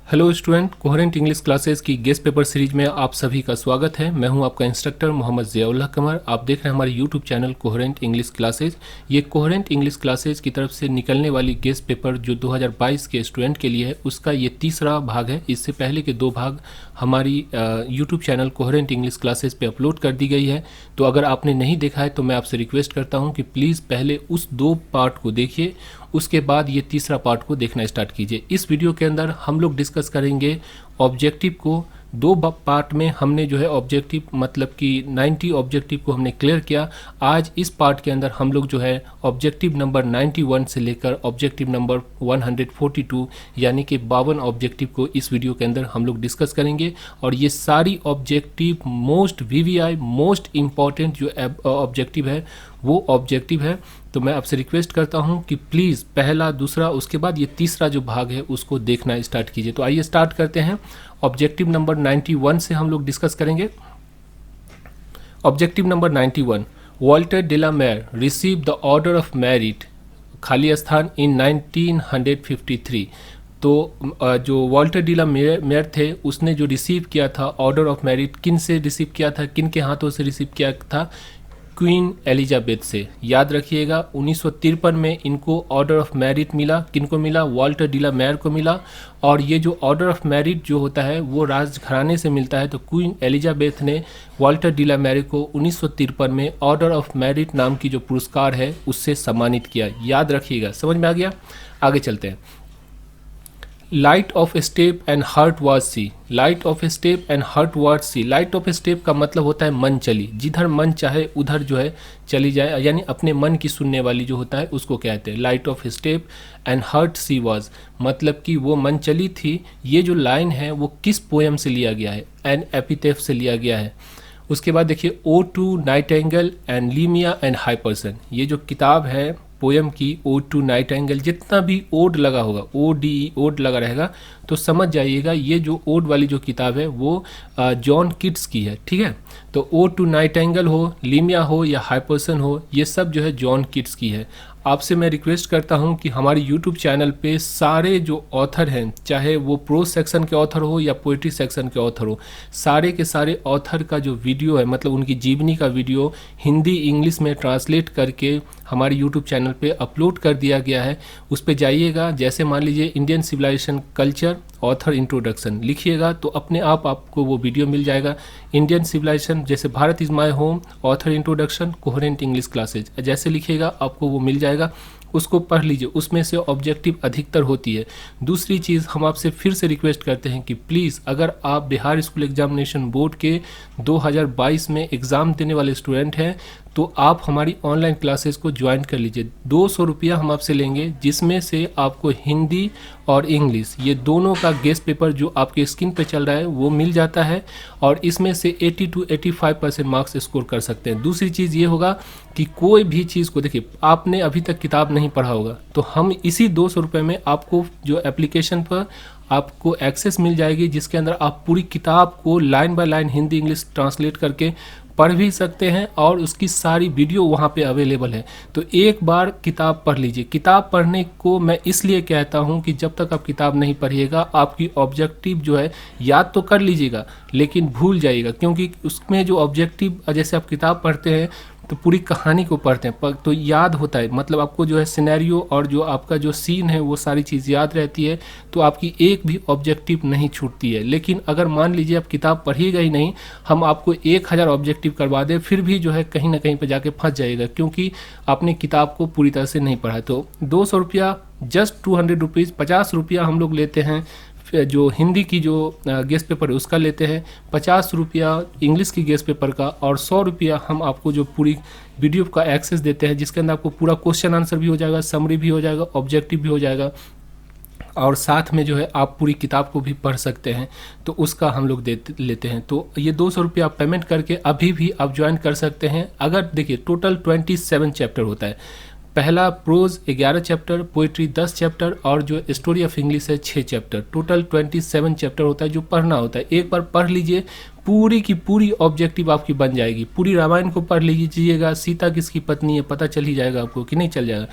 Hello student, coherent English classes की guest paper series में आप सभी का स्वागत है। मैं हूं आपका इंस्ट्रक्टर मोहम्मद ज़ियाउल्लाह कमर। आप देख रहे हैं हमारे YouTube channel coherent English classes. ये कोहेरेंट इंग्लिश क्लासेस की तरफ से निकलने वाली गेस्ट पेपर जो 2022 के स्टूडेंट के लिए है, उसका ये तीसरा भाग है। इससे पहले के दो भाग हमारी YouTube channel coherent English classes पे अपलोड कर दी गई है। तो अगर आपने नहीं देखा है तो मैं आपसे रिक्वेस्ट करता हूँ कि प्लीज़ पहले उस दो पार्ट को देखिए, उसके बाद ये तीसरा पार्ट को देखना स्टार्ट कीजिए। इस वीडियो के अंदर हम लोग डिस्कस करेंगे ऑब्जेक्टिव को। दो पार्ट में हमने जो है ऑब्जेक्टिव मतलब कि 90 ऑब्जेक्टिव को हमने क्लियर किया। आज इस पार्ट के अंदर हम लोग जो है ऑब्जेक्टिव नंबर 91 से लेकर ऑब्जेक्टिव नंबर 142 यानी कि 52 ऑब्जेक्टिव को इस वीडियो के अंदर हम लोग डिस्कस करेंगे। और ये सारी objective most VVI most important जो ऑब्जेक्टिव है वो ऑब्जेक्टिव है। तो मैं आपसे रिक्वेस्ट करता हूं कि प्लीज़ पहला दूसरा उसके बाद ये तीसरा जो भाग है उसको देखना स्टार्ट कीजिए। तो आइए स्टार्ट करते हैं। ऑब्जेक्टिव नंबर 91 से हम लोग डिस्कस करेंगे। Objective number 91, Walter de la Mare receive the order of merit खाली स्थान इन 1953। तो जो वॉल्टर डेलामेर थे उसने जो रिसीव किया था ऑर्डर ऑफ मेरिट, किन से रिसीव किया था, किन के हाथों से रिसीव किया था? क्वीन एलिजाबेथ से। याद रखिएगा 1953 में इनको ऑर्डर ऑफ मेरिट मिला। किनको मिला? वॉल्टर डेलामेर को मिला। और ये जो ऑर्डर ऑफ मेरिट जो होता है वो राजघराने से मिलता है। तो क्वीन एलिजाबेथ ने वॉल्टर डेलामेर को 1953 में ऑर्डर ऑफ मेरिट नाम की जो पुरस्कार है उससे सम्मानित किया। याद रखिएगा, समझ में आ गया? आगे चलते हैं। Light of step and heart was she. Light of step and heart was she. Light of step का मतलब होता है मन चली, जिधर मन चाहे उधर जो है चली जाए, यानी अपने मन की सुनने वाली जो होता है उसको कहते हैं light of step and heart she was, मतलब कि वो मन चली थी। ये जो लाइन है वो किस पोएम से लिया गया है? एन एपिथेफ से लिया गया है। उसके बाद देखिए O to nightingale and Lamia and Hyperion. ये जो किताब है पोएम की ओ टू नाइटिंगेल, जितना भी ओड लगा होगा ODE ओड लगा रहेगा तो समझ जाइएगा ये जो ओड वाली जो किताब है वो जॉन किट्स की है। ठीक है, तो ओ टू नाइटिंगेल हो, लीमिया हो या हाइपर्सन हो, ये सब जो है जॉन किट्स की है। आपसे मैं रिक्वेस्ट करता हूं कि हमारी यूट्यूब चैनल पे सारे जो ऑथर हैं, चाहे वो प्रोज सेक्शन के ऑथर हो या पोइट्री सेक्शन के ऑथर हो, सारे के सारे ऑथर का जो वीडियो है मतलब उनकी जीवनी का वीडियो हिंदी इंग्लिश में ट्रांसलेट करके हमारे यूट्यूब चैनल पे अपलोड कर दिया गया है। उस पे जाइएगा, जैसे मान लीजिए Indian civilisation culture author introduction लिखिएगा तो अपने आप आपको वो वीडियो मिल जाएगा। इंडियन सिविलाइजेशन जैसे Bharat is my home author introduction coherent English classes जैसे लिखिएगा आपको वो मिल जाएगा। उसको पढ़ लीजिए, उसमें से ऑब्जेक्टिव अधिकतर होती है। दूसरी चीज़ हम आपसे फिर से रिक्वेस्ट करते हैं कि प्लीज़ अगर आप बिहार स्कूल एग्जामिनेशन बोर्ड के 2022 में एग्ज़ाम देने वाले स्टूडेंट हैं तो आप हमारी ऑनलाइन क्लासेस को ज्वाइन कर लीजिए। 200 रुपया हम आपसे लेंगे, जिसमें से आपको हिंदी और इंग्लिश ये दोनों का गेस्ट पेपर जो आपके स्क्रीन पे चल रहा है वो मिल जाता है और इसमें से 80 to 85% मार्क्स स्कोर कर सकते हैं। दूसरी चीज़ ये होगा कि कोई भी चीज़ को देखिए, आपने अभी तक किताब नहीं पढ़ा होगा तो हम इसी 200 रुपये में आपको जो एप्लीकेशन पर आपको एक्सेस मिल जाएगी, जिसके अंदर आप पूरी किताब को line by line Hindi English translate करके पढ़ भी सकते हैं और उसकी सारी वीडियो वहाँ पे अवेलेबल है। तो एक बार किताब पढ़ लीजिए। किताब पढ़ने को मैं इसलिए कहता हूँ कि जब तक आप किताब नहीं पढ़िएगा आपकी ऑब्जेक्टिव जो है याद तो कर लीजिएगा लेकिन भूल जाइएगा, क्योंकि उसमें जो ऑब्जेक्टिव जैसे आप किताब पढ़ते हैं तो पूरी कहानी को पढ़ते हैं तो याद होता है, मतलब आपको जो है सिनेरियो और जो आपका जो सीन है वो सारी चीज़ याद रहती है तो आपकी एक भी ऑब्जेक्टिव नहीं छूटती है। लेकिन अगर मान लीजिए आप किताब पढ़िएगा ही नहीं, हम आपको 1000 ऑब्जेक्टिव करवा दें फिर भी जो है कहीं ना कहीं पर जाके फंस जाएगा, क्योंकि आपने किताब को पूरी तरह से नहीं पढ़ा। तो 200 रुपया जस्ट 200 रुपीज़, 50 रुपया हम लोग लेते हैं जो हिंदी की जो गेस्ट पेपर है उसका लेते हैं, 50 रुपया इंग्लिश की गेस्ट पेपर का और 100 रुपया हम आपको जो पूरी वीडियो का एक्सेस देते हैं, जिसके अंदर आपको पूरा क्वेश्चन आंसर भी हो जाएगा, समरी भी हो जाएगा, ऑब्जेक्टिव भी हो जाएगा और साथ में जो है आप पूरी किताब को भी पढ़ सकते हैं। तो उसका हम लोग लेते हैं। तो ये 200 रुपया आप पेमेंट करके अभी भी आप ज्वाइन कर सकते हैं। अगर देखिए टोटल 27 चैप्टर होता है। पहला प्रोज 11 चैप्टर, पोइट्री 10 चैप्टर और जो स्टोरी ऑफ इंग्लिश है 6 चैप्टर। टोटल 27 चैप्टर होता है जो पढ़ना होता है। एक बार पढ़ लीजिए, पूरी की पूरी ऑब्जेक्टिव आपकी बन जाएगी। पूरी रामायण को पढ़ लीजिएगा, सीता किसकी पत्नी है पता चल ही जाएगा आपको कि नहीं चल जाएगा।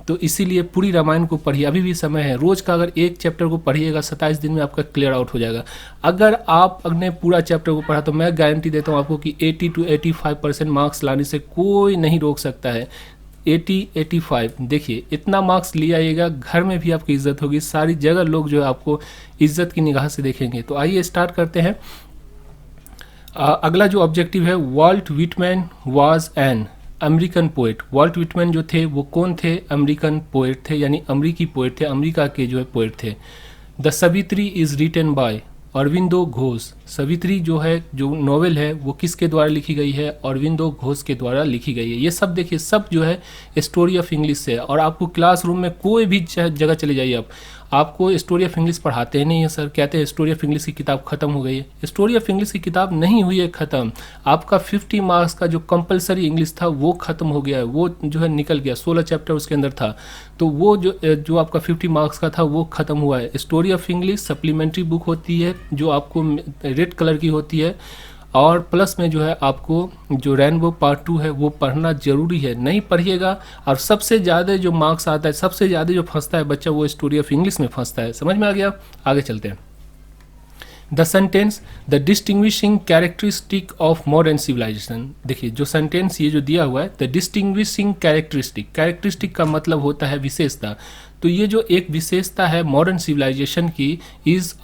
तो इसीलिए पूरी रामायण को पढ़िए, अभी भी समय है। रोज का अगर एक चैप्टर को पढ़िएगा 27 दिन में आपका क्लियर आउट हो जाएगा। अगर आपने पूरा चैप्टर को पढ़ा तो मैं गारंटी देता हूँ आपको कि 80 to 85% मार्क्स लाने से कोई नहीं रोक सकता है। 80-85 देखिए, इतना मार्क्स ले आइएगा, घर में भी आपकी इज्जत होगी, सारी जगह लोग जो है आपको इज्जत की निगाह से देखेंगे। तो आइए स्टार्ट करते हैं। अगला जो ऑब्जेक्टिव है, Walt Whitman was an American poet. Walt Whitman जो थे वो कौन थे? अमेरिकन पोएट थे, यानी अमरीकी पोएट थे, अमेरिका के जो है पोएट थे। The Savitri is written by Aurobindo Ghosh. Savitri जो है, जो नॉवेल है, वो किसके द्वारा लिखी गई है? अरविंदो घोष के द्वारा लिखी गई है। ये सब देखिए, सब जो है स्टोरी ऑफ इंग्लिश से है। और आपको क्लासरूम में कोई भी जगह चले जाइए, आपको स्टोरी ऑफ इंग्लिश पढ़ाते ही नहीं है सर, कहते हैं स्टोरी ऑफ इंग्लिश की किताब खत्म हो गई है। स्टोरी ऑफ इंग्लिश की किताब नहीं हुई है खत्म, आपका 50 मार्क्स का जो कंपलसरी इंग्लिश था वो खत्म हो गया है, वो जो है निकल गया। 16 चैप्टर उसके अंदर था, तो वो जो आपका 50 मार्क्स का था वो खत्म हुआ है। Story of English supplementary book होती है जो आपको रेड कलर की होती है, और प्लस में जो है आपको जो रेनबो पार्ट 2 है वो पढ़ना जरूरी है। नहीं पढ़िएगा, और सबसे ज़्यादा जो मार्क्स आता है, सबसे ज़्यादा जो फंसता है बच्चा, वो स्टोरी ऑफ इंग्लिश में फंसता है। समझ में आ गया? आगे चलते हैं। The sentence the distinguishing characteristic of modern civilisation. देखिए, जो सेंटेंस ये जो दिया हुआ है, द डिस्टिंग्विशिंग कैरेक्टरिस्टिक, कैरेक्टरिस्टिक का मतलब होता है विशेषता। तो ये जो एक विशेषता है मॉडर्न सिविलाइजेशन की, is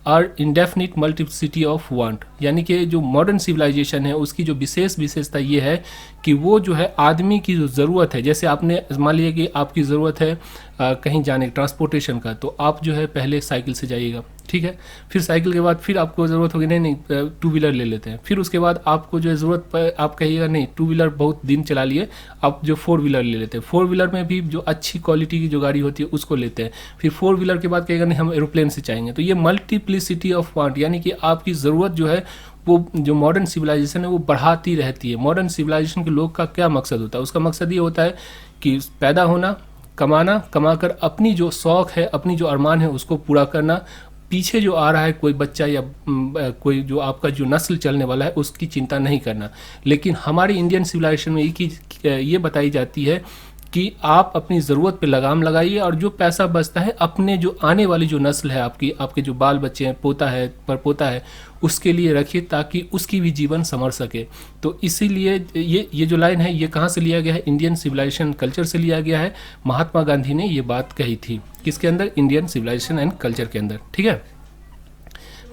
our indefinite multiplicity of want, यानी कि जो मॉडर्न सिविलाइजेशन है उसकी जो विशेष विशेषता ये है कि वो जो है आदमी की जो ज़रूरत है, जैसे आपने मान लिया कि आपकी ज़रूरत है कहीं जाने ट्रांसपोर्टेशन का, तो आप जो है पहले साइकिल से जाइएगा, ठीक है। फिर साइकिल के बाद फिर आपको ज़रूरत होगी, नहीं 2 व्हीलर ले लेते हैं। फिर उसके बाद आपको जो है ज़रूरत, आप कहिएगा नहीं 2 व्हीलर बहुत दिन चला लिए, आप जो 4 व्हीलर ले लेते हैं। 4 व्हीलर में भी जो अच्छी क्वालिटी की जो गाड़ी होती है उसको लेते हैं। फिर 4 व्हीलर के बाद कहेगा नहीं हम एरोप्लेन से चाहेंगे। तो ये मल्टीप्लिसिटी ऑफ वांट, यानी कि आपकी ज़रूरत जो है वो जो मॉडर्न सिविलाइजेशन है वो बढ़ाती रहती है। मॉडर्न सिविलाइजेशन के लोग का क्या मकसद होता है? उसका मकसद ये होता है कि पैदा होना, कमाना, कमाकर अपनी जो शौक़ है, अपनी जो अरमान है उसको पूरा करना। पीछे जो आ रहा है कोई बच्चा या कोई जो आपका जो नस्ल चलने वाला है उसकी चिंता नहीं करना। लेकिन हमारी इंडियन सिविलाइजेशन में ये बताई जाती है कि आप अपनी ज़रूरत पे लगाम लगाइए, और जो पैसा बचता है अपने जो आने वाली जो नस्ल है, आपके जो बाल बच्चे हैं, पोता है, परपोता है, उसके लिए रखिए ताकि उसकी भी जीवन संवर सके। तो इसीलिए ये जो लाइन है ये कहाँ से लिया गया है? इंडियन सिविलाइजेशन कल्चर से लिया गया है। महात्मा गांधी ने ये बात कही थी, किसके अंदर? इंडियन सिविलाइजेशन एंड कल्चर के अंदर, ठीक है।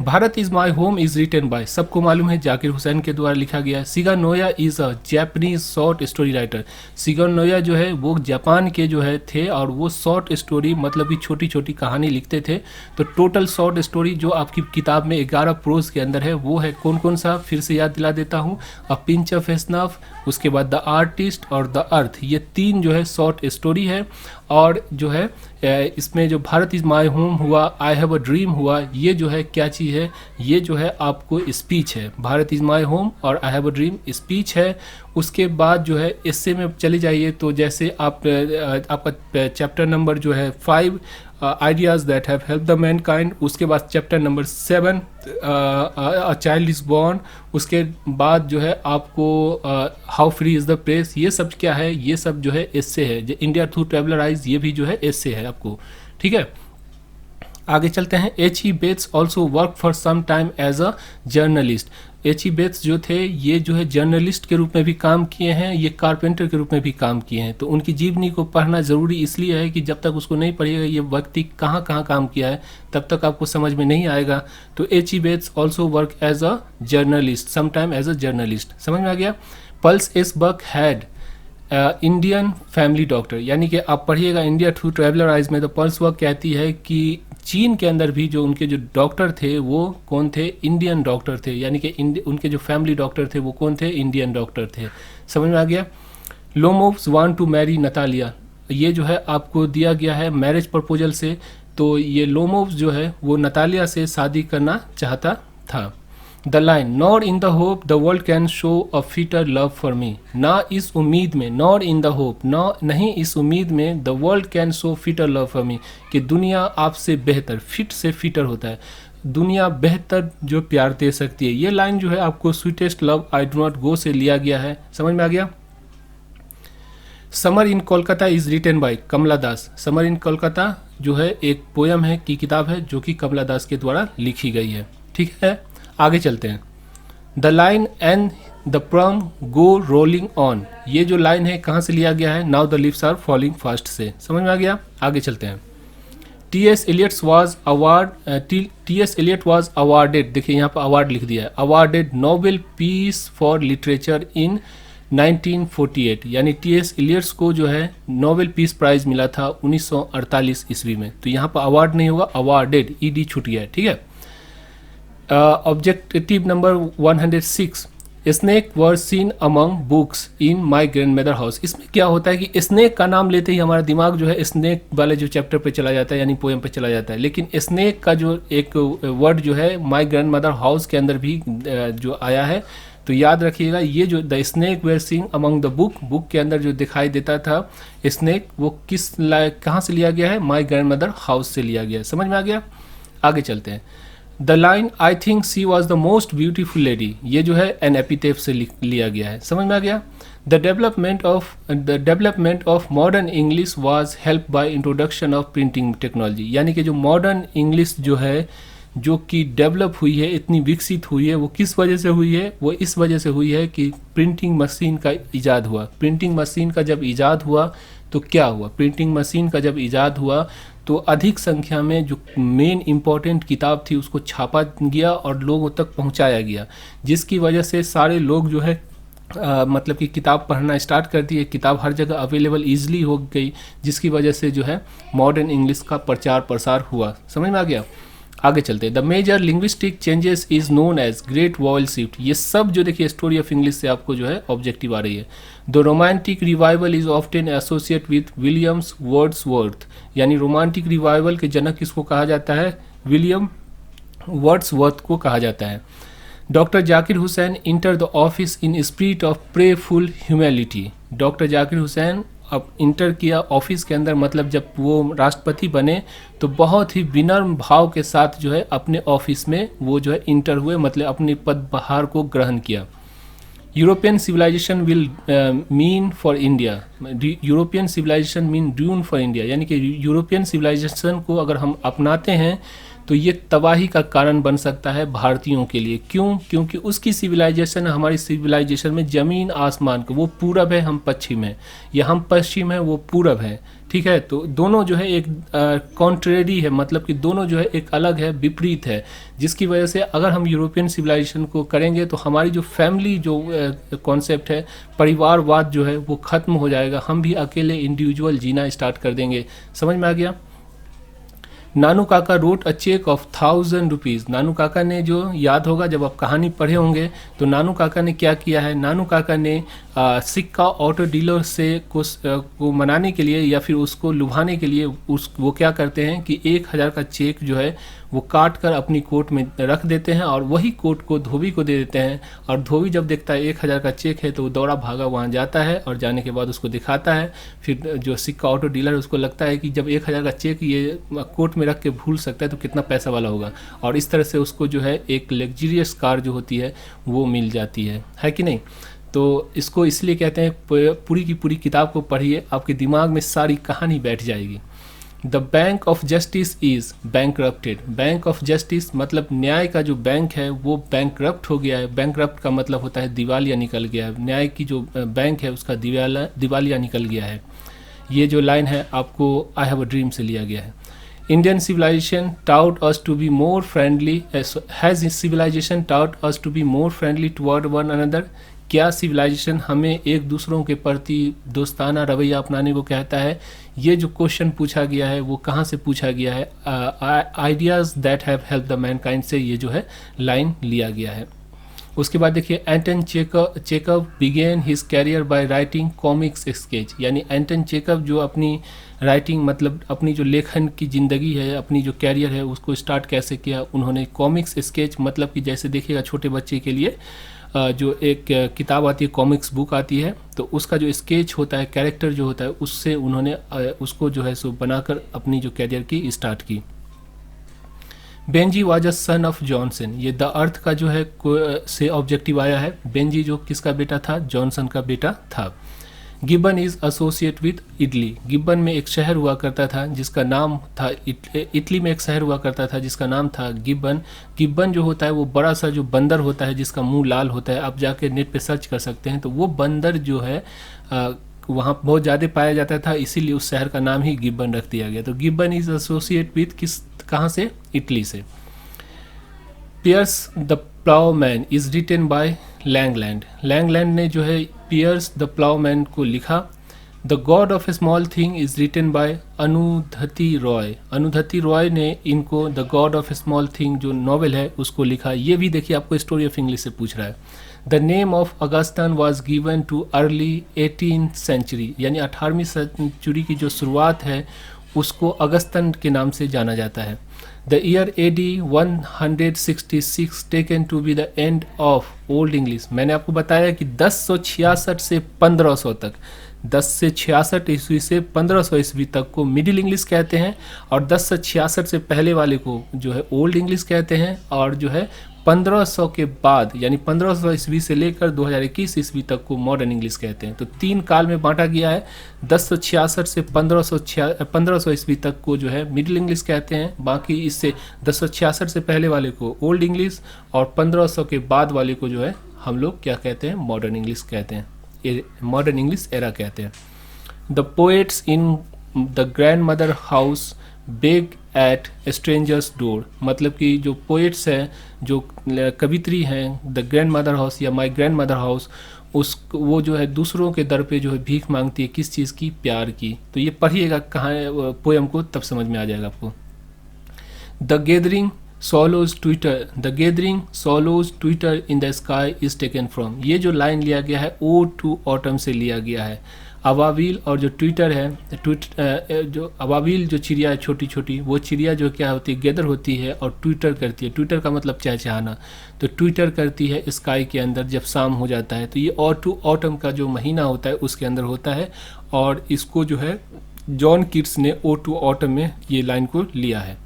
Bharat is my home is written by, सबको मालूम है जाकिर हुसैन के द्वारा लिखा गया है। Shiga Naoya is a Japanese short story writer. Shiga Naoya जो है वो जापान के जो है थे, और वो शॉर्ट स्टोरी मतलब कि छोटी छोटी कहानी लिखते थे। तो टोटल शॉर्ट स्टोरी जो आपकी किताब में 11 प्रोज के अंदर है वो है कौन कौन सा? फिर से याद दिला देता हूँ। अ पिंच ऑफ स्नफ, उसके बाद द आर्टिस्ट और द अर्थ, ये 3 जो है शॉर्ट स्टोरी है। और जो है इसमें जो भारत इज़ माई होम हुआ, आई हैव अ ड्रीम हुआ, ये जो है क्या चीज़ है? ये जो है आपको स्पीच है। भारत इज़ माई होम और I have a dream speech है। उसके बाद जो है इससे में चले जाइए, तो जैसे आपका चैप्टर नंबर जो है 5 ideas that have help the Mankind, उसके बाद chapter number 7 a child is born, उसके बाद जो है आपको how free is the press, ये सब क्या है? ये सब जो है एस्से है। जो इंडिया थ्रू ट्रैवलर आइज, ये भी जो है एस्से है आपको, ठीक है। आगे चलते हैं। H.E. Bates also work for some time as a journalist. H.E. Bates जो थे ये जो है जर्नलिस्ट के रूप में भी काम किए हैं, ये कारपेंटर के रूप में भी काम किए हैं। तो उनकी जीवनी को पढ़ना ज़रूरी इसलिए है कि जब तक उसको नहीं पढ़िएगा ये व्यक्ति कहाँ कहाँ काम किया है तब तक आपको समझ में नहीं आएगा। तो H.E. Bates also work as a journalist, some time as a journalist. समझ में आ गया? Pearl S Buck had Indian family doctor, यानी कि आप पढ़िएगा इंडिया थ्रू ट्रैवलर आइज में, तो पल्स वर्क कहती है कि चीन के अंदर भी जो उनके जो डॉक्टर थे वो कौन थे? इंडियन डॉक्टर थे, यानी कि उनके जो फैमिली डॉक्टर थे वो कौन थे? इंडियन डॉक्टर थे। समझ में आ गया? लोमोव्स वांट टू मैरी नतालिया, ये जो है आपको दिया गया है मैरिज प्रपोजल से। तो ये लोमोव्स जो है वो नतालिया से शादी करना चाहता था। The line not in the hope the world can show a fitter love for me, ना इस उम्मीद में, नॉट इन द होप, ना नहीं इस उम्मीद में, the world can show fitter love for me, कि दुनिया आपसे बेहतर, फिट से फिटर होता है, दुनिया बेहतर जो प्यार दे सकती है। ये लाइन जो है आपको sweetest love I do not go से लिया गया है। समझ में आ गया? Summer in Kolkata is written by Kamala Das. Summer in Kolkata जो है एक पोयम है की किताब है जो कि कमला दास के द्वारा लिखी गई है। ठीक है, आगे चलते हैं। द लाइन एंड द प्रम गो रोलिंग ऑन, ये जो लाइन है कहाँ से लिया गया है? Now the leaves are falling fast से। समझ में आ गया? आगे चलते हैं। टी.एस. एलियट वॉज अवार्डेड, देखिए यहाँ पर अवार्ड लिख दिया है, awarded Nobel peace for literature in 1948, यानी टी.एस. एलियट्स को जो है नोबेल पीस प्राइज मिला था 1948 ईस्वी में। तो यहाँ पर अवार्ड नहीं होगा, अवार्डेड, ईडी छूट गया है। ठीक है। Objective number 106, snake were seen among books in my grandmother house. इसमें क्या होता है कि स्नेक का नाम लेते ही हमारा दिमाग जो है स्नेक वाले जो चैप्टर पे चला जाता है, यानी पोएम पे चला जाता है, लेकिन स्नेक का जो एक वर्ड जो है माई ग्रैंडमदर हाउस के अंदर भी जो आया है। तो याद रखिएगा, ये जो the snake were seen among the book के अंदर जो दिखाई देता था स्नेक, वो कहाँ से लिया गया है? माई ग्रैंडमदर हाउस से लिया गया है। समझ में आ गया? आगे चलते हैं। The line I think she was the most beautiful lady, ये जो है एन एपिटेफ से लिया गया है। समझ में आ गया? The development of modern English was help by introduction of printing technology, यानी कि जो मॉडर्न इंग्लिश जो है जो कि डेवलप हुई है, इतनी विकसित हुई है, वो किस वजह से हुई है? वो इस वजह से हुई है कि प्रिंटिंग मशीन का इजाद हुआ। प्रिंटिंग मशीन का जब इजाद हुआ तो क्या हुआ? प्रिंटिंग मशीन का जब इजाद हुआ तो अधिक संख्या में जो मेन इम्पॉर्टेंट किताब थी उसको छापा गया और लोगों तक पहुंचाया गया, जिसकी वजह से सारे लोग जो है मतलब कि किताब पढ़ना स्टार्ट कर दिए। किताब हर जगह अवेलेबल ईजिली हो गई, जिसकी वजह से जो है मॉडर्न इंग्लिश का प्रचार प्रसार हुआ। समझ में आ गया? आगे चलते हैं। The major linguistic changes is known as great vowel shift, ये सब जो देखिए स्टोरी ऑफ इंग्लिश से आपको जो है ऑब्जेक्टिव आ रही है। The romantic revival is often associate with Williams Wordsworth, यानी रोमांटिक रिवाइवल के जनक किसको कहा जाता है? विलियम वर्ड्सवर्थ को कहा जाता है। Doctor Zakir Hussain enter the office in spirit of prayerful humanity, doctor Zakir Hussain अब इंटर किया ऑफिस के अंदर, मतलब जब वो राष्ट्रपति बने तो बहुत ही विनम्र भाव के साथ जो है अपने ऑफिस में वो जो है इंटर हुए, मतलब अपने पदभार को ग्रहण किया। European civilisation will mean for India, European civilisation mean doom for India, यानी कि यूरोपियन सिविलाइजेशन को अगर हम अपनाते हैं तो ये तबाही का कारण बन सकता है भारतीयों के लिए। क्यों? क्योंकि उसकी सिविलाइजेशन, हमारी सिविलाइजेशन में ज़मीन आसमान का, वो पूरब है हम पश्चिम है, या हम पश्चिम है वो पूरब है। ठीक है, तो दोनों जो है एक कॉन्ट्रेरी है, मतलब कि दोनों जो है एक अलग है, विपरीत है, जिसकी वजह से अगर हम यूरोपियन सिविलाइजेशन को करेंगे तो हमारी जो फैमिली जो कॉन्सेप्ट है, परिवारवाद जो है वो ख़त्म हो जाएगा, हम भी अकेले इंडिविजुअल जीना स्टार्ट कर देंगे। समझ में आ गया? Nanu Kaka wrote a cheque of 1000 rupees, Nanu Kaka ने, जो याद होगा जब आप कहानी पढ़े होंगे, तो नानू काका ने क्या किया है? नानू काका ने सिक्का ऑटो डीलर से को मनाने के लिए या फिर उसको लुभाने के लिए वो क्या करते हैं कि 1000 का चेक जो है वो काट कर अपनी कोट में रख देते हैं और वही कोट को धोबी को दे देते हैं। और धोबी जब देखता है 1000 का चेक है तो वो दौड़ा भागा वहाँ जाता है और जाने के बाद उसको दिखाता है। फिर जो सिक्का ऑटो डीलर उसको लगता है कि जब 1000 का चेक ये कोट में रख के भूल सकता है तो कितना पैसा वाला होगा, और इस तरह से उसको जो है एक लग्जरियस कार जो होती है वो मिल जाती है कि नहीं? तो इसको इसलिए कहते हैं पूरी की पूरी किताब को पढ़िए, आपके दिमाग में सारी कहानी बैठ जाएगी। The bank of justice is bankrupted, bank of justice मतलब न्याय का जो बैंक है वो बैंकरप्ट हो गया है। बैंकरप्ट का मतलब होता है दिवालिया निकल गया है, न्याय की जो बैंक है उसका दिवालिया निकल गया है। ये जो लाइन है आपको आई हैव अ ड्रीम से लिया गया है। Indian civilisation taught us to be more friendly, has civilisation taught us to be more friendly toward one another, क्या सिविलाइजेशन हमें एक दूसरों के प्रति दोस्ताना रवैया अपनाने को कहता है? ये जो क्वेश्चन पूछा गया है वो कहाँ से पूछा गया है? Ideas that have help the Mankind से ये जो है लाइन लिया गया है। उसके बाद देखिए, Anton Chekhov began his career by writing comics sketch, यानी एंटन चेकव जो अपनी राइटिंग मतलब अपनी जो लेखन की ज़िंदगी है, अपनी जो कैरियर है उसको स्टार्ट कैसे किया? उन्होंने कॉमिक्स स्केच, मतलब कि जैसे देखिएगा छोटे बच्चे के लिए जो एक किताब आती है, कॉमिक्स बुक आती है, तो उसका जो स्केच होता है, कैरेक्टर जो होता है, उससे उन्होंने उसको जो है सो बनाकर अपनी जो कैरियर की स्टार्ट की। Benji was a son of Johnson, ये द अर्थ का जो है से ऑब्जेक्टिव आया है। बेंजी जो किसका बेटा था? जॉनसन का बेटा था। Gibbon is associate with Italy. Gibbon में एक शहर हुआ करता था जिसका नाम था इटली में एक शहर हुआ करता था जिसका नाम था गिब्बन। गिब्बन जो होता है वो बड़ा सा जो बंदर होता है जिसका मुंह लाल होता है, आप जाके नेट पे सर्च कर सकते हैं। तो वो बंदर जो है वहाँ बहुत ज़्यादा पाया जाता था, इसीलिए उस शहर का नाम ही गिब्बन रख दिया गया। तो गिब्बन इज एसोसिएट विद कहाँ से? इटली से। Piers the Ploughman is written by Langland. Langland ने जो है पियर्स द प्लाउमैन को लिखा। The God of a small thing is written by Arundhati Roy. Arundhati Roy ने इनको the God of a small thing जो नॉवेल है उसको लिखा। ये भी देखिए आपको स्टोरी ऑफ इंग्लिश से पूछ रहा है। The name of Augustan was given to early 18th century, यानी 18वीं सेंचुरी की जो शुरुआत है उसको अगस्तन के नाम से जाना जाता है। The year AD 166 taken to be the end of Old English. मैंने आपको बताया कि 1066 से 1500 तक, 10 से 66 ईस्वी से 1500 ईस्वी तक को मिडिल इंग्लिश कहते हैं, और 10 से 66 से पहले वाले को जो है ओल्ड इंग्लिश कहते हैं, और जो है 1500 के बाद यानी 1500 ईस्वी से लेकर 2021 ईस्वी तक को मॉडर्न इंग्लिश कहते हैं। तो 3 काल में बांटा गया है। 1066 से 1500 ईस्वी तक को जो है मिडिल इंग्लिश कहते हैं, बाकी इससे 1066 से पहले वाले को ओल्ड इंग्लिश, और 1500 के बाद वाले को जो है हम लोग क्या कहते हैं? मॉडर्न इंग्लिश कहते हैं, मॉडर्न इंग्लिश एरा कहते हैं। The poets in the grandmother house beg at strangers door, मतलब कि जो पोएट्स हैं, जो कवित्री हैं, द ग्रैंड मदर हाउस या माई ग्रैंड मदर हाउस, वो जो है दूसरों के दर पे जो है भीख मांगती है, किस चीज़ की? प्यार की। तो ये पढ़िएगा कहाँ पोएम को, तब समझ में आ जाएगा आपको। The gathering swallows Twitter, the gathering swallows Twitter in the sky is taken from, ये जो लाइन लिया गया है ओड टू ऑटम से लिया गया है। अवावील और जो ट्विटर है, जो अवावील जो चिड़िया है छोटी छोटी, वो चिड़िया जो क्या होती है? गैदर होती है और ट्विटर करती है। ट्विटर का मतलब चहचहाना, तो ट्विटर करती है स्काई के अंदर जब शाम हो जाता है। तो ये ऑटम का जो महीना होता है उसके अंदर होता है, और इसको जो है जॉन कीट्स ने ऑटम में ये लाइन को लिया है।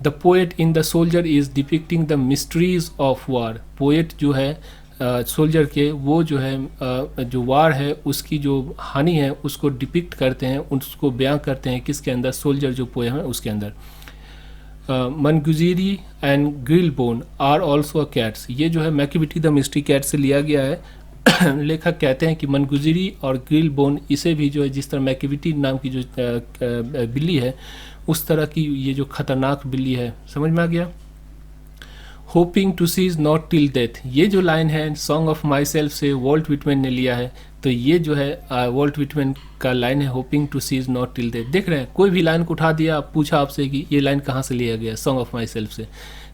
The poet in the soldier is depicting the mysteries of war. Poet जो है सोल्जर के, वो जो है जो वार है उसकी जो हानि है उसको डिपिक्ट करते हैं, उसको बयां करते हैं किसके अंदर? सोल्जर जो पोएम है उसके अंदर। मनगुजीरी एंड ग्रिलबोन आर ऑल्सो अ कैट्स, ये जो है मैकिविटी द मिस्ट्री कैट से लिया गया है। लेखक कहते हैं कि मनगुजीरी और ग्रिलबोन, इसे भी जो है जिस तरह मैकिविटी नाम की जो बिल्ली है उस तरह की ये जो खतरनाक बिल्ली है, समझ में आ गया। Hoping to cease not till death, ये जो लाइन है सॉन्ग ऑफ माई सेल्फ से वॉल्ट विटमैन ने लिया है। तो ये जो है वॉल्ट विटमैन का लाइन है, hoping to cease not till death. देख रहे हैं, कोई भी लाइन को उठा दिया, पूछा आपसे कि ये लाइन कहाँ से लिया गया? सॉन्ग ऑफ माई सेल्फ से।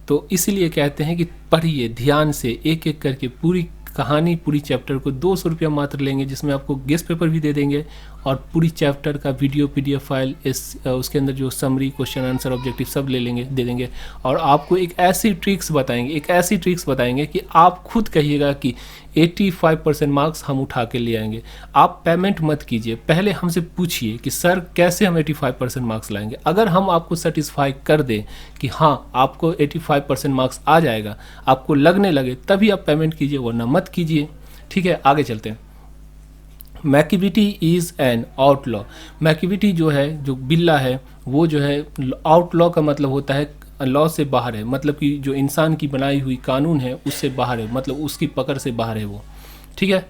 तो इसीलिए कहते हैं कि पढ़िए ध्यान से, एक एक करके पूरी कहानी, पूरी चैप्टर को 200 रुपया मात्र लेंगे, जिसमें आपको गेस्ट पेपर भी दे देंगे और पूरी चैप्टर का वीडियो PDF फाइल, उसके अंदर जो समरी, क्वेश्चन आंसर, ऑब्जेक्टिव सब दे देंगे। और आपको एक ऐसी ट्रिक्स बताएंगे कि आप खुद कहिएगा कि 85% मार्क्स हम उठा के ले आएंगे। आप पेमेंट मत कीजिए, पहले हमसे पूछिए कि सर कैसे हम 85% मार्क्स लाएंगे। अगर हम आपको सेटिस्फाई कर दें कि हाँ आपको 85% मार्क्स आ जाएगा, आपको लगने लगे, तभी आप पेमेंट कीजिए, वरना मत कीजिए। ठीक है, आगे चलते हैं। मैकिविटी इज़ एन आउटलॉ। मैकिविटी जो है, जो बिल्ला है, वो जो है आउटलॉ का मतलब होता है लॉ से बाहर है, मतलब कि जो इंसान की बनाई हुई कानून है उससे बाहर है, मतलब उसकी पकड़ से बाहर है वो। ठीक है,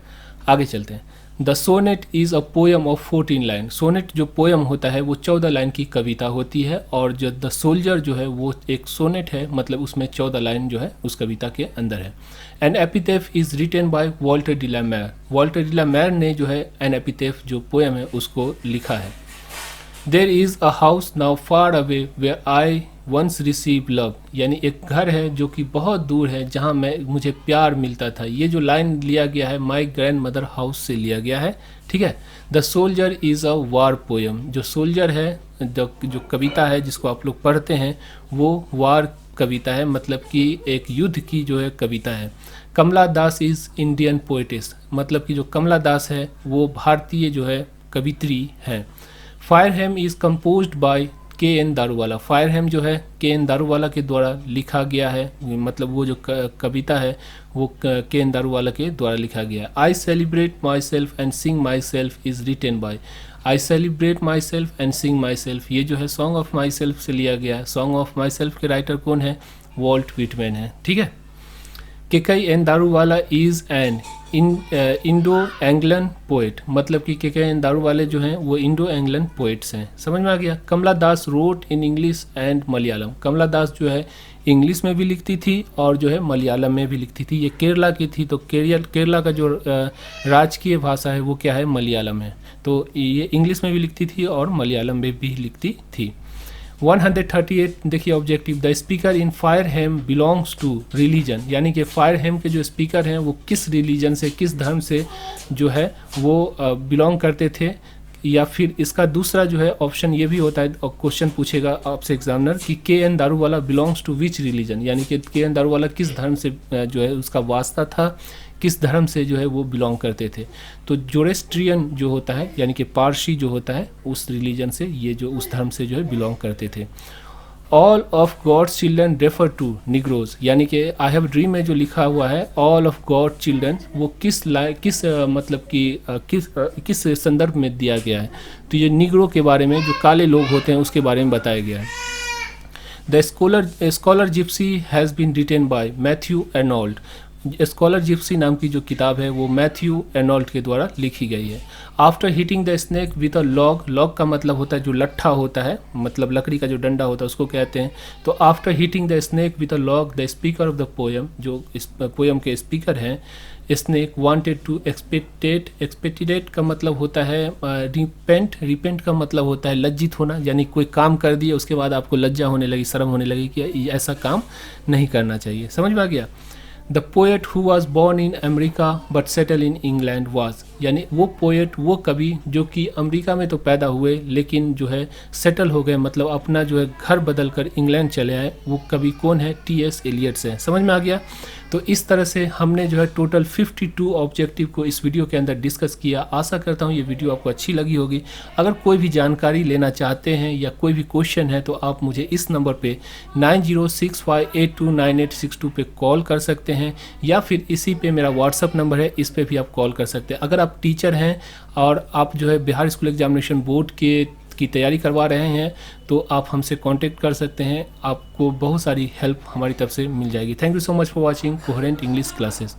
आगे चलते हैं। The sonnet is a poem of 14 line. Sonnet जो पोएम होता है वो 14 लाइन की कविता होती है, और जो द सोल्जर जो है वो एक सोनेट है, मतलब उसमें 14 लाइन जो है उस कविता के अंदर है। An epitaph is written by Walter de la Mare. Walter de la Mare ने जो है एन एपिथेफ जो पोएम है उसको लिखा है। There is a house now far away where I once receive love, यानी एक घर है जो कि बहुत दूर है जहाँ मुझे प्यार मिलता था। ये जो लाइन लिया गया है माई ग्रैंड मदर हाउस से लिया गया है। ठीक है। The soldier is a war poem, जो सोल्जर है, जो कविता है जिसको आप लोग पढ़ते हैं वो वार कविता है, मतलब कि एक युद्ध की जो है कविता है। कमला दास इज़ इंडियन पोएटिस, मतलब कि जो कमला दास है वो भारतीय जो है कवित्री है। Fire hymn is composed by K N. Daruwalla. Fire hymn जो है के.एन. दारूवाला के द्वारा लिखा गया है, मतलब वो जो कविता है वो के.एन. दारूवाला के द्वारा लिखा गया है। I celebrate my self and Singh my self is written by. I celebrate my self and Singh my self, ये जो है सॉन्ग ऑफ माई सेल्फ से लिया गया है। सॉन्ग ऑफ माई सेल्फ के राइटर कौन है? वॉल्ट व्हिटमैन है। ठीक है। K N. Daruwalla is an Indo Anglian poet, मतलब कि के.एन. दारूवाले जो हैं वो इंडो एंग्लन पोएट्स हैं। समझ में आ गया। Kamala Das wrote in English and Malayalam. Kamala Das जो है इंग्लिश में भी लिखती थी और जो है मलयालम में भी लिखती थी। ये केरला की थी, तो केरला का जो राजकीय भाषा है वो क्या है? मलयालम है। तो ये इंग्लिश में भी लिखती थी और मलयालम में भी लिखती थी। 138 देखिए objective, the speaker in fire hymn belongs to religion, यानी कि फायर हेम के जो स्पीकर हैं वो किस रिलीजन से, किस धर्म से जो है वो बिलोंग करते थे। या फिर इसका दूसरा जो है ऑप्शन ये भी होता है, और क्वेश्चन पूछेगा आपसे एग्जामिनर कि K N. Daruwalla belongs to which religion, यानी कि के.एन. दारूवाला किस धर्म से जो है उसका वास्ता था, किस धर्म से जो है वो बिलोंग करते थे। तो जोरेस्ट्रियन जो होता है यानी कि पारसी जो होता है उस रिलीजन से, ये जो उस धर्म से जो है बिलोंग करते थे। All of God's children refer to Negroes, यानी कि आई हैव ड्रीम में जो लिखा हुआ है ऑल ऑफ गॉड चिल्ड्रन, वो किस मतलब कि किस संदर्भ में दिया गया है? तो ये निग्रो के बारे में, जो काले लोग होते हैं उसके बारे में बताया गया है। The scholar gipsy has been written by Matthew Arnold. Scholar gipsy नाम की जो किताब है वो मैथ्यू अर्नोल्ड के द्वारा लिखी गई है। After hitting the snake with a log, log का मतलब होता है जो लट्ठा होता है, मतलब लकड़ी का जो डंडा होता है उसको कहते हैं। तो after hitting the snake with a log the speaker of the poem, जो इस पोएम के स्पीकर हैं, स्नेक वांटेड टू एक्सपेक्टेड का मतलब होता है रिपेंट का मतलब होता है लज्जित होना, यानी कोई काम कर दिया उसके बाद आपको लज्जा होने लगी, शर्म होने लगी कि ऐसा काम नहीं करना चाहिए। समझ में आ गया। The poet who was born in America but settle in England was, यानी वो पोएट, वो कवि जो कि अमेरिका में तो पैदा हुए लेकिन जो है सेटल हो गए, मतलब अपना जो है घर बदल कर इंग्लैंड चले आए, वो कवि कौन है? टी.एस. एलियट से। समझ में आ गया। तो इस तरह से हमने जो है टोटल 52 ऑब्जेक्टिव को इस वीडियो के अंदर डिस्कस किया। आशा करता हूँ ये वीडियो आपको अच्छी लगी होगी। अगर कोई भी जानकारी लेना चाहते हैं या कोई भी क्वेश्चन है तो आप मुझे इस नंबर पे 9065829862 पे कॉल कर सकते हैं, या फिर इसी पे मेरा व्हाट्सअप नंबर है, इस पे भी आप कॉल कर सकते हैं। अगर आप टीचर हैं और आप जो है बिहार स्कूल एग्जामिनेशन बोर्ड की तैयारी करवा रहे हैं तो आप हमसे कांटेक्ट कर सकते हैं। आपको बहुत सारी हेल्प हमारी तरफ से मिल जाएगी। Thank you so much for watching coherent English classes.